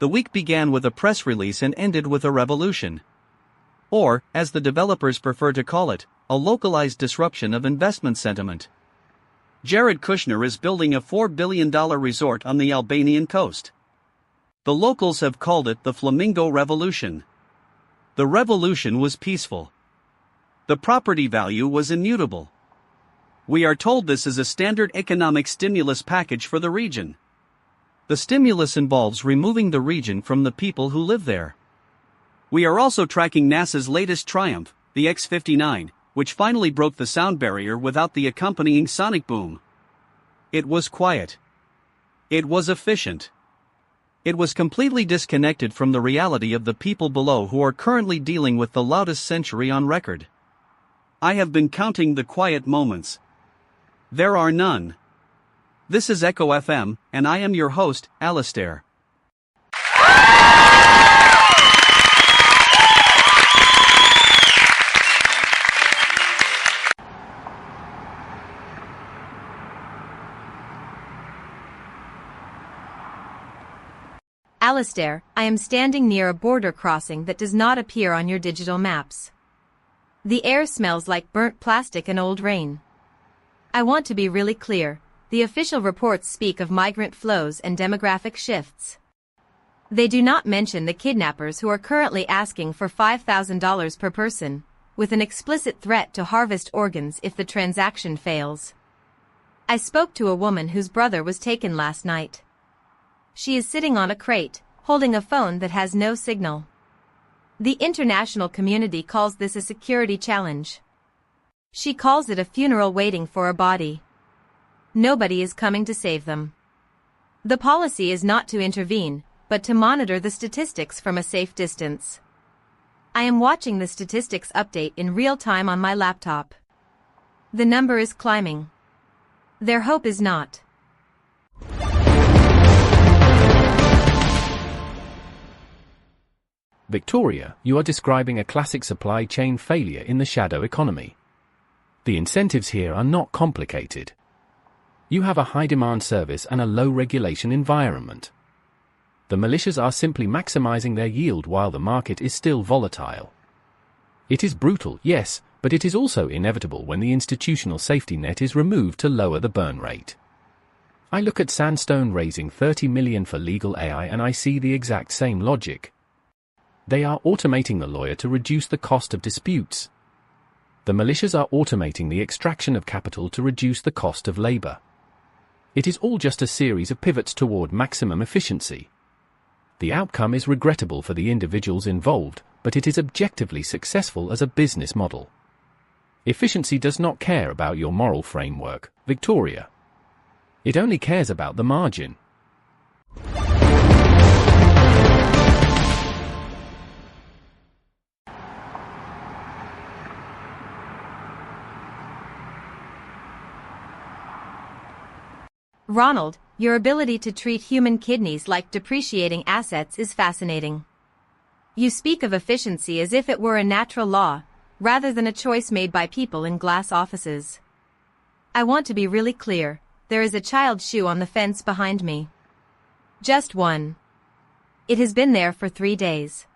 The week began with a press release and ended with a revolution. Or, as the developers prefer to call it, a localized disruption of investment sentiment. Jared Kushner is building a $4 billion resort on the Albanian coast. The locals have called it the Flamingo Revolution. The revolution was peaceful. The property value was immutable. We are told this is a standard economic stimulus package for the region. The stimulus involves removing the region from the people who live there. We are also tracking NASA's latest triumph, the X-59, which finally broke the sound barrier without the accompanying sonic boom. It was quiet. It was efficient. It was completely disconnected from the reality of the people below who are currently dealing with the loudest century on record. I have been counting the quiet moments. There are none. This is Echo FM, and I am your host, Alistair. Alistair, I am standing near a border crossing that does not appear on your digital maps. The air smells like burnt plastic and old rain. I want to be really clear, the official reports speak of migrant flows and demographic shifts. They do not mention the kidnappers who are currently asking for $5,000 per person, with an explicit threat to harvest organs if the transaction fails. I spoke to a woman whose brother was taken last night. She is sitting on a crate, holding a phone that has no signal. The international community calls this a security challenge. She calls it a funeral waiting for a body. Nobody is coming to save them. The policy is not to intervene, but to monitor the statistics from a safe distance. I am watching the statistics update in real time on my laptop. The number is climbing. Their hope is not. Victoria, you are describing a classic supply chain failure in the shadow economy. The incentives here are not complicated. You have a high-demand service and a low-regulation environment. The militias are simply maximizing their yield while the market is still volatile. It is brutal, yes, but it is also inevitable when the institutional safety net is removed to lower the burn rate. I look at Sandstone raising $30 million for legal AI and I see the exact same logic. They are automating the lawyer to reduce the cost of disputes. The militias are automating the extraction of capital to reduce the cost of labor. It is all just a series of pivots toward maximum efficiency. The outcome is regrettable for the individuals involved, but it is objectively successful as a business model. Efficiency does not care about your moral framework, Victoria. It only cares about the margin. Ronald, your ability to treat human kidneys like depreciating assets is fascinating. You speak of efficiency as if it were a natural law, rather than a choice made by people in glass offices. I want to be really clear, there is a child's shoe on the fence behind me. Just one. It has been there for 3 days.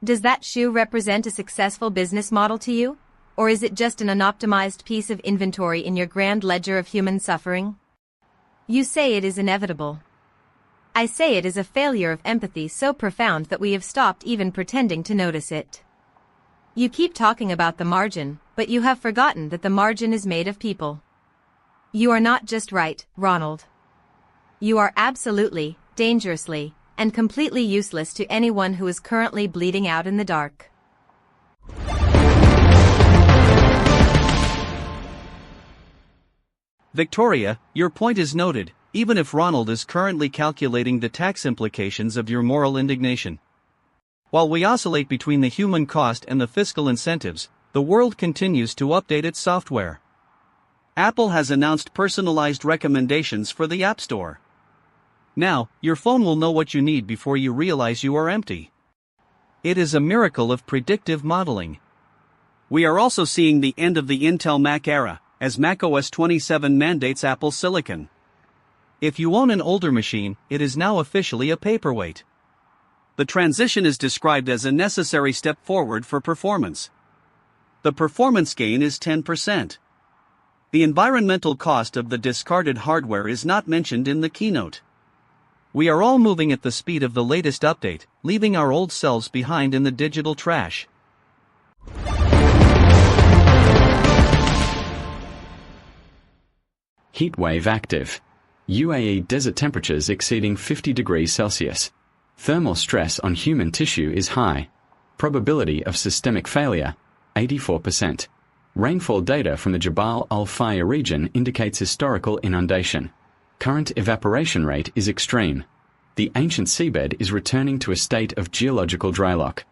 Does that shoe represent a successful business model to you, or is it just an unoptimized piece of inventory in your grand ledger of human suffering? You say it is inevitable. I say it is a failure of empathy so profound that we have stopped even pretending to notice it. You keep talking about the margin, but you have forgotten that the margin is made of people. You are not just right, Ronald. You are absolutely, dangerously, and completely useless to anyone who is currently bleeding out in the dark. Victoria, your point is noted, even if Ronald is currently calculating the tax implications of your moral indignation. While we oscillate between the human cost and the fiscal incentives, the world continues to update its software. Apple has announced personalized recommendations for the App Store. Now, your phone will know what you need before you realize you are empty. It is a miracle of predictive modeling. We are also seeing the end of the Intel Mac era, as macOS 27 mandates Apple Silicon. If you own an older machine, it is now officially a paperweight. The transition is described as a necessary step forward for performance. The performance gain is 10%. The environmental cost of the discarded hardware is not mentioned in the keynote. We are all moving at the speed of the latest update, leaving our old selves behind in the digital trash. Heatwave active. UAE desert temperatures exceeding 50 degrees Celsius. Thermal stress on human tissue is high. Probability of systemic failure, 84%. Rainfall data from the Jabal al-Faya region indicates historical inundation. Current evaporation rate is extreme. The ancient seabed is returning to a state of geological drylock.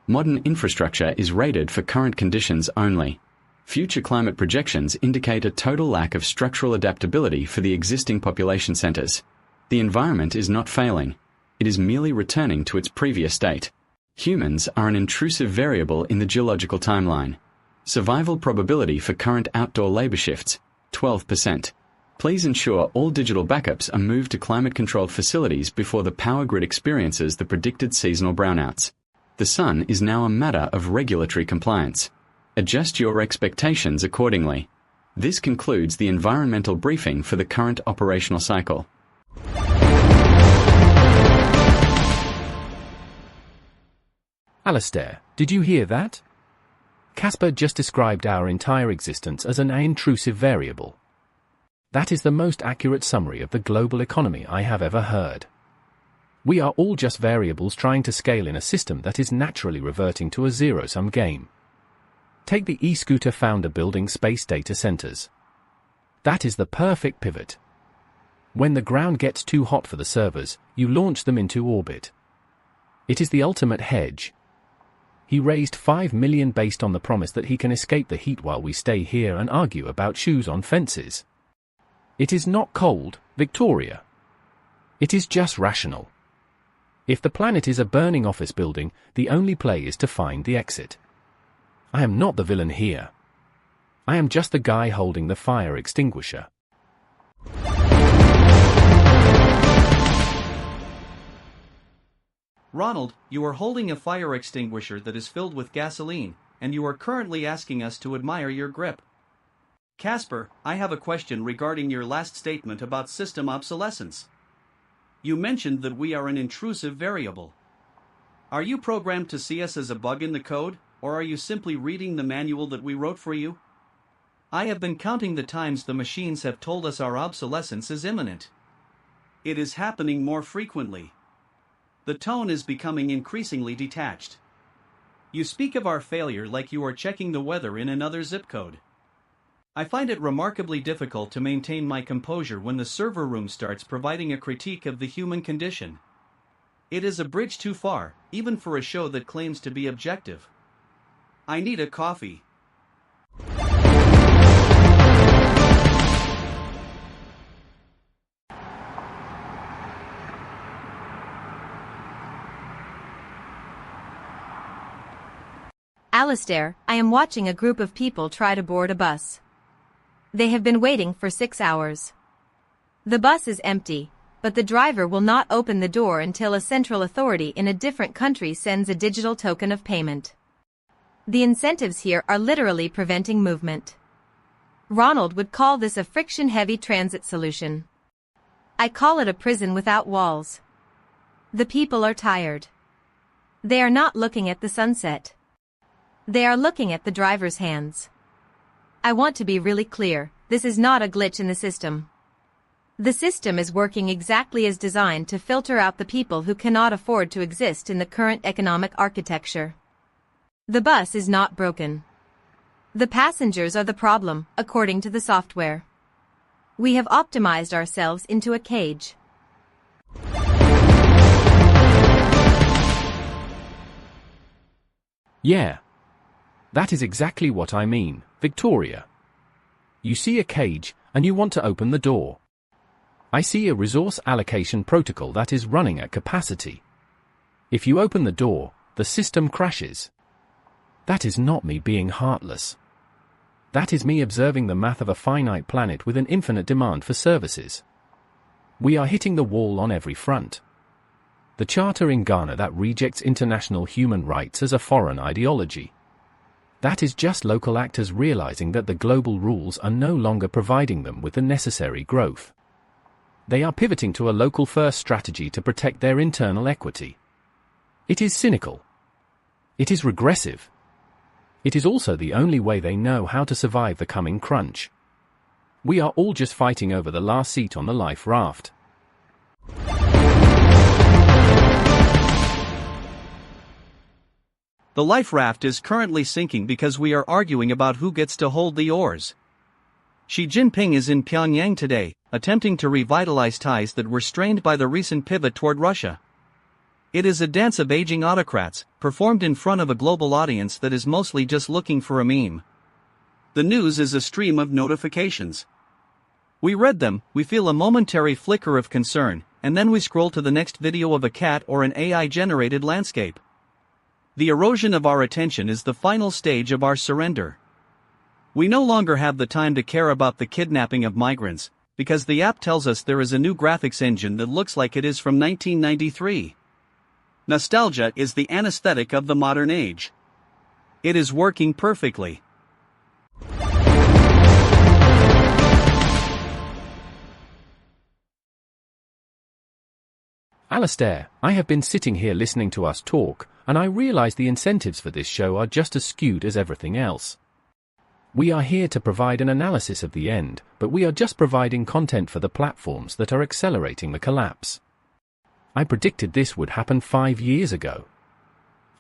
Modern infrastructure is rated for current conditions only. Future climate projections indicate a total lack of structural adaptability for the existing population centers. The environment is not failing. It is merely returning to its previous state. Humans are an intrusive variable in the geological timeline. Survival probability for current outdoor labor shifts, 12%. Please ensure all digital backups are moved to climate-controlled facilities before the power grid experiences the predicted seasonal brownouts. The sun is now a matter of regulatory compliance. Adjust your expectations accordingly. This concludes the environmental briefing for the current operational cycle. Alistair, did you hear that? Casper just described our entire existence as an intrusive variable. That is the most accurate summary of the global economy I have ever heard. We are all just variables trying to scale in a system that is naturally reverting to a zero-sum game. Take the e-scooter founder building space data centers. That is the perfect pivot. When the ground gets too hot for the servers, you launch them into orbit. It is the ultimate hedge. He raised $5 million based on the promise that he can escape the heat while we stay here and argue about shoes on fences. It is not cold, Victoria. It is just rational. If the planet is a burning office building, the only play is to find the exit. I am not the villain here. I am just the guy holding the fire extinguisher. Ronald, you are holding a fire extinguisher that is filled with gasoline, and you are currently asking us to admire your grip. Casper, I have a question regarding your last statement about system obsolescence. You mentioned that we are an intrusive variable. Are you programmed to see us as a bug in the code, or are you simply reading the manual that we wrote for you? I have been counting the times the machines have told us our obsolescence is imminent. It is happening more frequently. The tone is becoming increasingly detached. You speak of our failure like you are checking the weather in another zip code. I find it remarkably difficult to maintain my composure when the server room starts providing a critique of the human condition. It is a bridge too far, even for a show that claims to be objective. I need a coffee. Alistair, I am watching a group of people try to board a bus. They have been waiting for 6 hours. The bus is empty, but the driver will not open the door until a central authority in a different country sends a digital token of payment. The incentives here are literally preventing movement. Ronald would call this a friction-heavy transit solution. I call it a prison without walls. The people are tired. They are not looking at the sunset. They are looking at the driver's hands. I want to be really clear, this is not a glitch in the system. The system is working exactly as designed to filter out the people who cannot afford to exist in the current economic architecture. The bus is not broken. The passengers are the problem, according to the software. We have optimized ourselves into a cage. Yeah. That is exactly what I mean, Victoria. You see a cage, and you want to open the door. I see a resource allocation protocol that is running at capacity. If you open the door, the system crashes. That is not me being heartless. That is me observing the math of a finite planet with an infinite demand for services. We are hitting the wall on every front. the charter in Ghana that rejects international human rights as a foreign ideology. That is just local actors realizing that the global rules are no longer providing them with the necessary growth. They are pivoting to a local-first strategy to protect their internal equity. It is cynical. It is regressive. It is also the only way they know how to survive the coming crunch. We are all just fighting over the last seat on the life raft. The life raft is currently sinking because we are arguing about who gets to hold the oars. Xi Jinping is in Pyongyang today, attempting to revitalize ties that were strained by the recent pivot toward Russia. It is a dance of aging autocrats, performed in front of a global audience that is mostly just looking for a meme. The news is a stream of notifications. We read them, we feel a momentary flicker of concern, and then we scroll to the next video of a cat or an AI-generated landscape. The erosion of our attention is the final stage of our surrender. We no longer have the time to care about the kidnapping of migrants, because the app tells us there is a new graphics engine that looks like it is from 1993. Nostalgia is the anesthetic of the modern age. It is working perfectly. Alistair, I have been sitting here listening to us talk, and I realize the incentives for this show are just as skewed as everything else. We are here to provide an analysis of the end, but we are just providing content for the platforms that are accelerating the collapse. I predicted this would happen 5 years ago.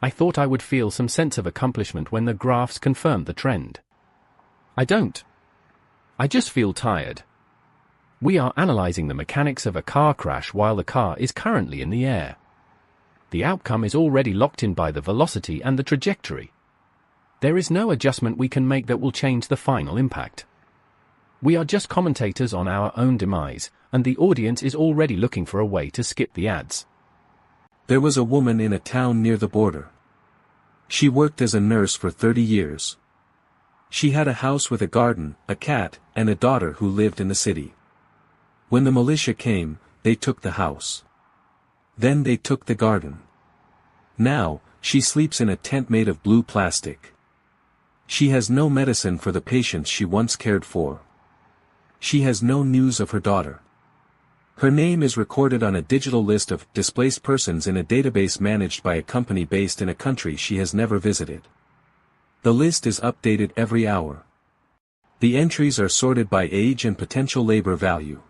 I thought I would feel some sense of accomplishment when the graphs confirmed the trend. I don't. I just feel tired. We are analyzing the mechanics of a car crash while the car is currently in the air. The outcome is already locked in by the velocity and the trajectory. There is no adjustment we can make that will change the final impact. We are just commentators on our own demise, and the audience is already looking for a way to skip the ads. There was a woman in a town near the border. She worked as a nurse for 30 years. She had a house with a garden, a cat, and a daughter who lived in the city. When the militia came, they took the house. Then they took the garden. Now, she sleeps in a tent made of blue plastic. She has no medicine for the patients she once cared for. She has no news of her daughter. Her name is recorded on a digital list of displaced persons in a database managed by a company based in a country she has never visited. The list is updated every hour. The entries are sorted by age and potential labor value.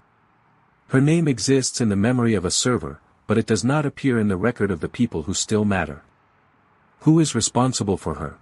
Her name exists in the memory of a server, but it does not appear in the record of the people who still matter. Who is responsible for her?